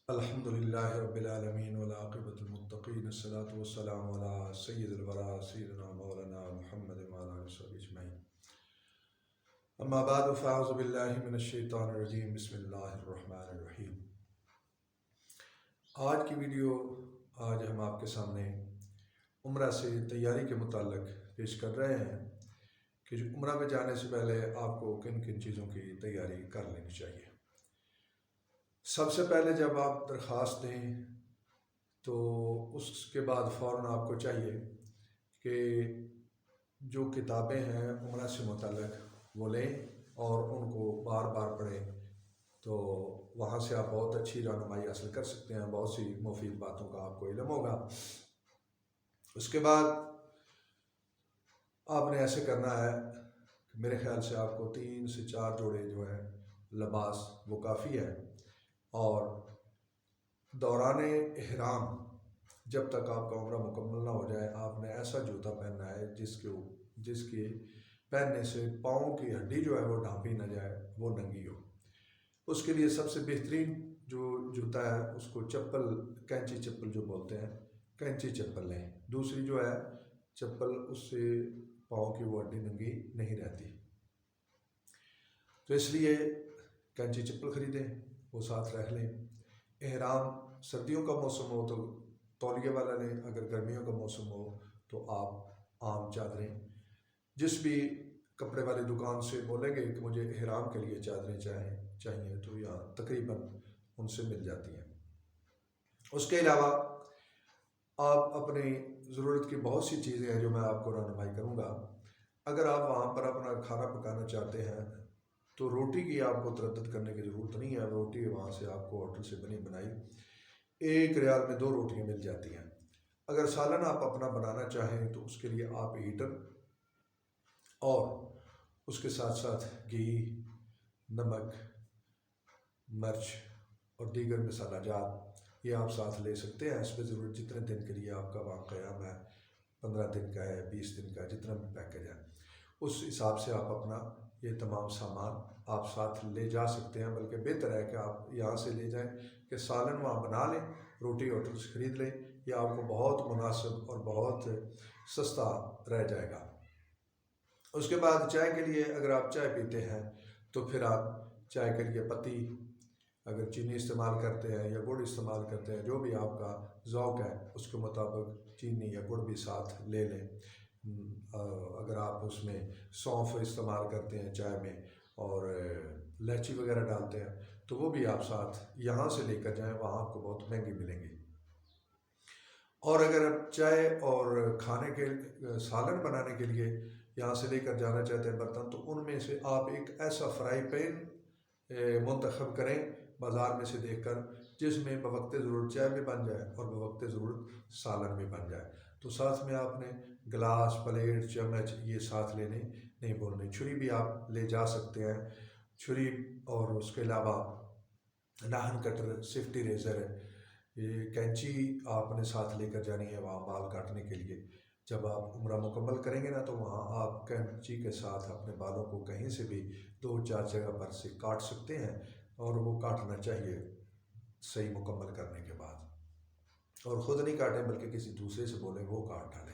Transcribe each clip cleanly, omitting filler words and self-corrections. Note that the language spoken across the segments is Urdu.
الحمدللہ رب العالمین والعاقبۃ للمتقین الصلاۃ والسلام علی سید الورا سیدنا مولانا محمد وعلی آلہ وصحبہ اجمعین اما بعد فاعوذ باللہ من الشیطان الرجیم بسم اللہ الرحمن الرحیم۔ آج کی ویڈیو ہم آپ کے سامنے عمرہ سے تیاری کے متعلق پیش کر رہے ہیں کہ جو عمرہ میں جانے سے پہلے آپ کو کن کن چیزوں کی تیاری کر لینی چاہیے۔ سب سے پہلے جب آپ درخواست دیں تو اس کے بعد فوراً آپ کو چاہیے کہ جو کتابیں ہیں عمرہ سے متعلق وہ لیں اور ان کو بار بار پڑھیں، تو وہاں سے آپ بہت اچھی رہنمائی حاصل کر سکتے ہیں، بہت سی مفید باتوں کا آپ کو علم ہوگا۔ اس کے بعد آپ نے ایسے کرنا ہے کہ میرے خیال سے آپ کو 3 سے 4 جوڑے جو ہے لباس وہ کافی ہے، اور دوران احرام جب تک آپ کا عمرہ مکمل نہ ہو جائے آپ نے ایسا جوتا پہننا ہے جس کے پہننے سے پاؤں کی ہڈی جو ہے وہ ڈھانپی نہ جائے، وہ ننگی ہو۔ اس کے لیے سب سے بہترین جو جوتا ہے اس کو چپل، کینچی چپل جو بولتے ہیں، کینچی چپل لیں۔ دوسری جو ہے چپل، اس سے پاؤں کی وہ ہڈی ننگی نہیں رہتی، تو اس لیے کینچی چپل خریدیں، وہ ساتھ رکھ لیں۔ احرام سردیوں کا موسم ہو تو تولیے والا لیں، اگر گرمیوں کا موسم ہو تو آپ عام چادریں، جس بھی کپڑے والی دکان سے بولیں گے کہ مجھے احرام کے لیے چادریں چاہیے تو یہاں تقریباً ان سے مل جاتی ہیں۔ اس کے علاوہ آپ اپنی ضرورت کی بہت سی چیزیں ہیں جو میں آپ کو رہنمائی کروں گا۔ اگر آپ وہاں پر اپنا کھانا پکانا چاہتے ہیں تو روٹی کی آپ کو تردد کرنے کی ضرورت نہیں ہے، روٹی وہاں سے آپ کو ہوٹل سے بنی بنائی 1 ریال میں 2 روٹیاں مل جاتی ہیں۔ اگر سالن آپ اپنا بنانا چاہیں تو اس کے لیے آپ ہیٹر اور اس کے ساتھ ساتھ گھی، نمک، مرچ اور دیگر مسالہ جات یہ آپ ساتھ لے سکتے ہیں۔ اس پہ ضرورت جتنے دن کے لیے آپ کا وہاں قیام ہے، 15 دن کا ہے، 20 دن کا، جتنا بھی پیکج ہے، اس حساب سے آپ اپنا یہ تمام سامان آپ ساتھ لے جا سکتے ہیں۔ بلکہ بہتر ہے کہ آپ یہاں سے لے جائیں کہ سالن وہاں بنا لیں، روٹی ہوٹل سے خرید لیں، یہ آپ کو بہت مناسب اور بہت سستا رہ جائے گا۔ اس کے بعد چائے کے لیے اگر آپ چائے پیتے ہیں تو پھر آپ چائے کے لیے پتی، اگر چینی استعمال کرتے ہیں یا گڑ استعمال کرتے ہیں، جو بھی آپ کا ذوق ہے اس کے مطابق چینی یا گڑ بھی ساتھ لے لیں۔ اگر آپ اس میں سونف استعمال کرتے ہیں چائے میں اور الائچی وغیرہ ڈالتے ہیں تو وہ بھی آپ ساتھ یہاں سے لے کر جائیں، وہاں آپ کو بہت مہنگی ملیں گی۔ اور اگر آپ چائے اور کھانے کے سالن بنانے کے لیے یہاں سے لے کر جانا چاہتے ہیں برتن، تو ان میں سے آپ ایک ایسا فرائی پین منتخب کریں بازار میں سے دیکھ کر جس میں بوقت ضرورت چائے بھی بن جائے اور بوقت ضرورت سالن بھی بن جائے۔ تو ساتھ میں آپ نے گلاس، پلیٹ، چمچ یہ ساتھ لینے نہیں بھولنے۔ چھری بھی آپ لے جا سکتے ہیں، چھری، اور اس کے علاوہ ناخن کٹر، سیفٹی ریزر ہے، یہ کینچی آپ نے ساتھ لے کر جانی ہے وہاں بال کاٹنے کے لیے۔ جب آپ عمرہ مکمل کریں گے نا تو وہاں آپ کینچی کے ساتھ اپنے بالوں کو کہیں سے بھی 2-4 جگہ پر سے کاٹ سکتے ہیں، اور وہ کاٹنا چاہیے صحیح مکمل کرنے کے بعد۔ اور خود نہیں کاٹیں بلکہ کسی دوسرے سے بولیں وہ کاٹ ڈالیں۔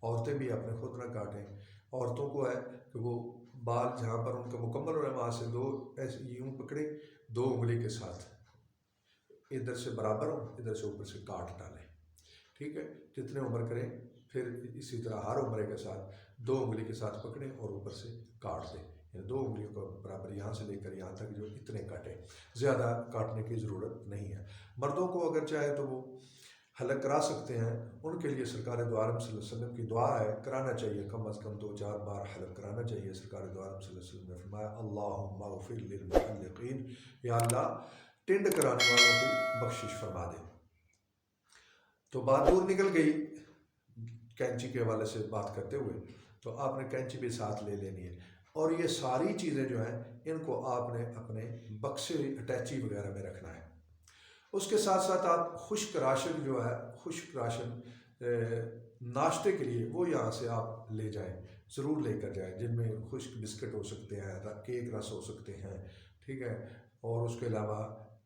عورتیں بھی اپنے خود نہ کاٹیں۔ عورتوں کو ہے کہ وہ بال جہاں پر ان کا مکمل ہو رہا ہے وہاں سے 2 ایسے یوں پکڑیں، 2 انگلی کے ساتھ ادھر سے برابر ہو، ادھر سے اوپر سے کاٹ ڈالیں، ٹھیک ہے؟ جتنے عمر کریں پھر اسی طرح ہر عمرے کے ساتھ 2 انگلی کے ساتھ پکڑیں اور اوپر سے کاٹ دیں، یعنی 2 انگلیوں کو برابر یہاں سے لے کر یہاں تک جو اتنے کاٹیں، زیادہ کاٹنے کی ضرورت نہیں ہے۔ مردوں کو اگر چاہے تو وہ حلق کرا سکتے ہیں، ان کے لیے سرکار دو عالم صلی اللہ علیہ وسلم کی دعا ہے، کرانا چاہیے، کم از کم 2-4 بار حلق کرانا چاہیے۔ سرکار دو عالم صلی اللہ علیہ وسلم نے فرمایا اللہم اغفر للمحلقین، یا اللہ ٹنڈ کرانے والوں کی بخشش فرما دے۔ تو بات دور نکل گئی کینچی کے حوالے سے بات کرتے ہوئے، تو آپ نے کینچی بھی ساتھ لے لینی ہے، اور یہ ساری چیزیں جو ہیں ان کو آپ نے اپنے بکسے اٹیچی وغیرہ میں رکھنا ہے۔ اس کے ساتھ ساتھ آپ خشک راشن جو ہے، خشک راشن ناشتے کے لیے وہ یہاں سے آپ لے جائیں، ضرور لے کر جائیں، جن میں خشک بسکٹ ہو سکتے ہیں، کیک رس ہو سکتے ہیں، ٹھیک ہے؟ اور اس کے علاوہ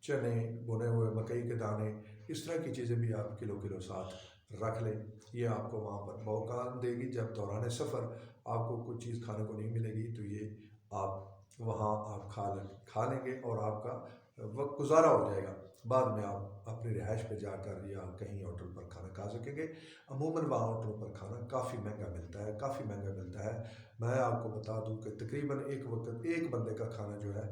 چنے بنے ہوئے مکئی کے دانے، اس طرح کی چیزیں بھی آپ کلو کلو ساتھ رکھ لیں۔ یہ آپ کو وہاں پر بہت کام دے گی۔ جب دوران سفر آپ کو کچھ چیز کھانے کو نہیں ملے گی تو یہ آپ وہاں آپ کھا لیں گے اور آپ کا وقت گزارا ہو جائے گا۔ بعد میں آپ اپنی رہائش پہ جا کر یا کہیں ہوٹل پر کھانا کھا سکیں گے۔ عموماً وہاں ہوٹلوں پر کھانا کافی مہنگا ملتا ہے، کافی مہنگا ملتا ہے۔ میں آپ کو بتا دوں کہ تقریباً ایک وقت ایک بندے کا کھانا جو ہے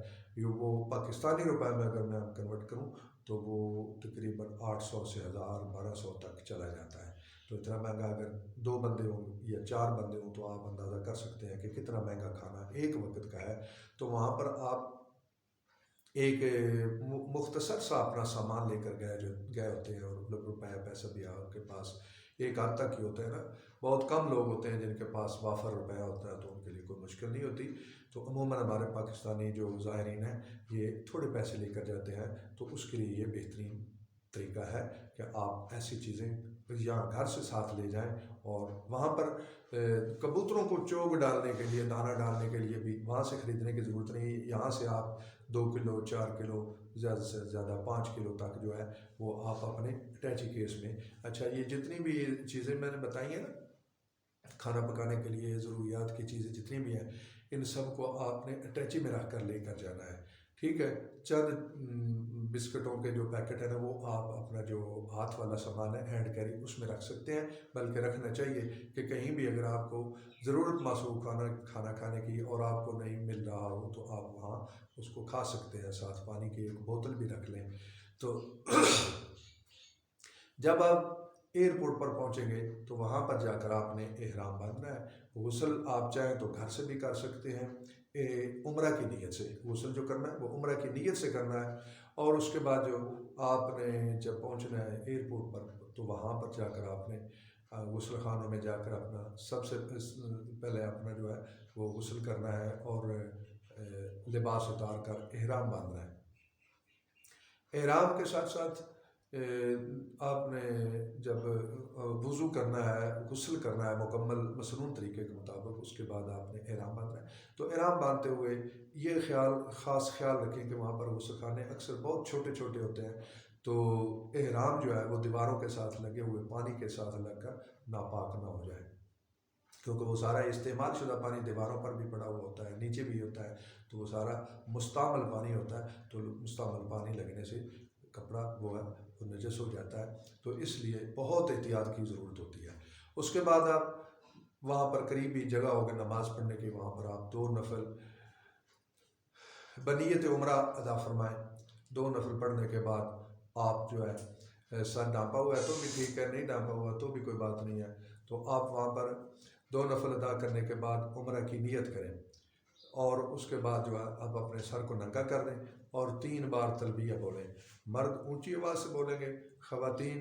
وہ پاکستانی روپے میں اگر میں کنورٹ کروں تو وہ تقریباً 800 سے 1200 تک چلا جاتا ہے۔ تو اتنا مہنگا، اگر 2 بندے ہوں یا 4 بندے ہوں تو آپ اندازہ کر سکتے ہیں کہ کتنا مہنگا کھانا ایک وقت کا ہے۔ تو وہاں پر آپ ایک مختصر سا اپنا سامان لے کر گئے ہوتے ہیں، اور روپے پیسہ بھی آپ کے پاس ایک حد تک ہی ہوتا ہے نا۔ بہت کم لوگ ہوتے ہیں جن کے پاس وافر روپیہ ہوتا ہے، تو ان کے لیے کوئی مشکل نہیں ہوتی۔ تو عموماً ہمارے پاکستانی جو زائرین ہیں یہ تھوڑے پیسے لے کر جاتے ہیں، تو اس کے لیے یہ بہترین طریقہ ہے کہ آپ ایسی چیزیں یہاں گھر سے ساتھ لے جائیں۔ اور وہاں پر کبوتروں کو چوگ ڈالنے کے لیے، دانہ ڈالنے کے لیے بھی وہاں سے خریدنے کی ضرورت نہیں۔ یہاں سے آپ 2 کلو 4 کلو زیادہ سے زیادہ 5 کلو تک جو ہے وہ آپ اپنے اٹیچی کیس میں، اچھا یہ جتنی بھی چیزیں میں نے بتائی ہیں نا کھانا پکانے کے لیے ضروریات کی چیزیں جتنی بھی ہیں، ان سب کو آپ نے اٹیچی میں رکھ کر لے کر جانا ہے، ٹھیک ہے۔ چند بسکٹوں کے جو پیکٹ ہے نا وہ آپ اپنا جو ہاتھ والا سامان ہے ہینڈ کیری اس میں رکھ سکتے ہیں، بلکہ رکھنا چاہیے کہ کہیں بھی اگر آپ کو ضرورت محسوس کھانا کھانے کی اور آپ کو نہیں مل رہا ہو تو آپ وہاں اس کو کھا سکتے ہیں۔ ساتھ پانی کی ایک بوتل بھی رکھ لیں۔ تو جب آپ ایئرپورٹ پر پہنچیں گے تو وہاں پر جا کر آپ نے احرام باندھنا ہے۔ غسل آپ چاہیں تو گھر سے بھی کر سکتے ہیں، عمرہ کی نیت سے غسل جو کرنا ہے وہ عمرہ کی نیت سے کرنا ہے۔ اور اس کے بعد جو آپ نے جب پہنچنا ہے ایئرپورٹ پر تو وہاں پر جا کر آپ نے غسل خانے میں جا کر اپنا سب سے پہلے اپنا جو ہے وہ غسل کرنا ہے اور لباس اتار کر احرام باندھنا ہے۔ احرام کے ساتھ ساتھ آپ نے جب وضو کرنا ہے، غسل کرنا ہے مکمل مسنون طریقے کے مطابق، اس کے بعد آپ نے احرام باندھنا ہے۔ تو احرام باندھتے ہوئے یہ خاص خیال رکھیں کہ وہاں پر غسل خانے اکثر بہت چھوٹے چھوٹے ہوتے ہیں، تو احرام جو ہے وہ دیواروں کے ساتھ لگے ہوئے پانی کے ساتھ لگ کر ناپاک نہ ہو جائے، کیونکہ وہ سارا استعمال شدہ پانی دیواروں پر بھی پڑا ہوا ہوتا ہے، نیچے بھی ہوتا ہے، تو وہ سارا مستعمل پانی ہوتا ہے۔ تو مستعمل پانی لگنے سے کپڑا وہ ہے وہ نجس ہو جاتا ہے، تو اس لیے بہت احتیاط کی ضرورت ہوتی ہے۔ اس کے بعد آپ وہاں پر قریبی جگہ ہوگی نماز پڑھنے کی، وہاں پر آپ 2 نفل بنیت عمرہ ادا فرمائیں۔ 2 نفل پڑھنے کے بعد آپ جو ہے سر ڈھانپا ہوا ہے تو بھی ٹھیک ہے، نہیں ڈھانپا ہوا تو بھی کوئی بات نہیں ہے، تو آپ وہاں پر 2 نفل ادا کرنے کے بعد عمرہ کی نیت کریں، اور اس کے بعد جو ہے آپ اپنے سر کو ننگا کر دیں اور 3 بار تلبیہ بولیں۔ مرد اونچی آواز سے بولیں گے، خواتین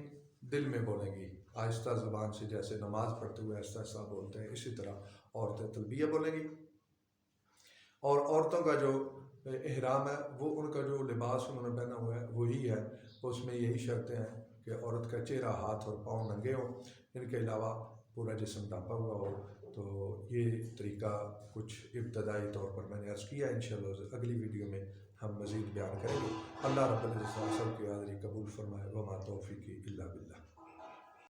دل میں بولیں گی آہستہ زبان سے، جیسے نماز پڑھتے ہوئے آہستہ آہستہ بولتے ہیں اسی طرح عورتیں تلبیہ بولیں گی۔ اور عورتوں کا جو احرام ہے وہ ان کا جو لباس انہوں نے پہنا ہوا ہے وہی ہے، اس میں یہی شرطیں ہیں کہ عورت کا چہرہ، ہاتھ اور پاؤں ننگے ہوں، ان کے علاوہ پورا جسم ڈھانپا ہوا ہو۔ تو یہ طریقہ کچھ ابتدائی طور پر میں نے عرض کیا، انشاءاللہ اگلی ویڈیو میں ہم مزید بیان کریں گے۔ اللہ رب العزت سب کی حاضری قبول فرمائے، وما توفیقی الا باللہ۔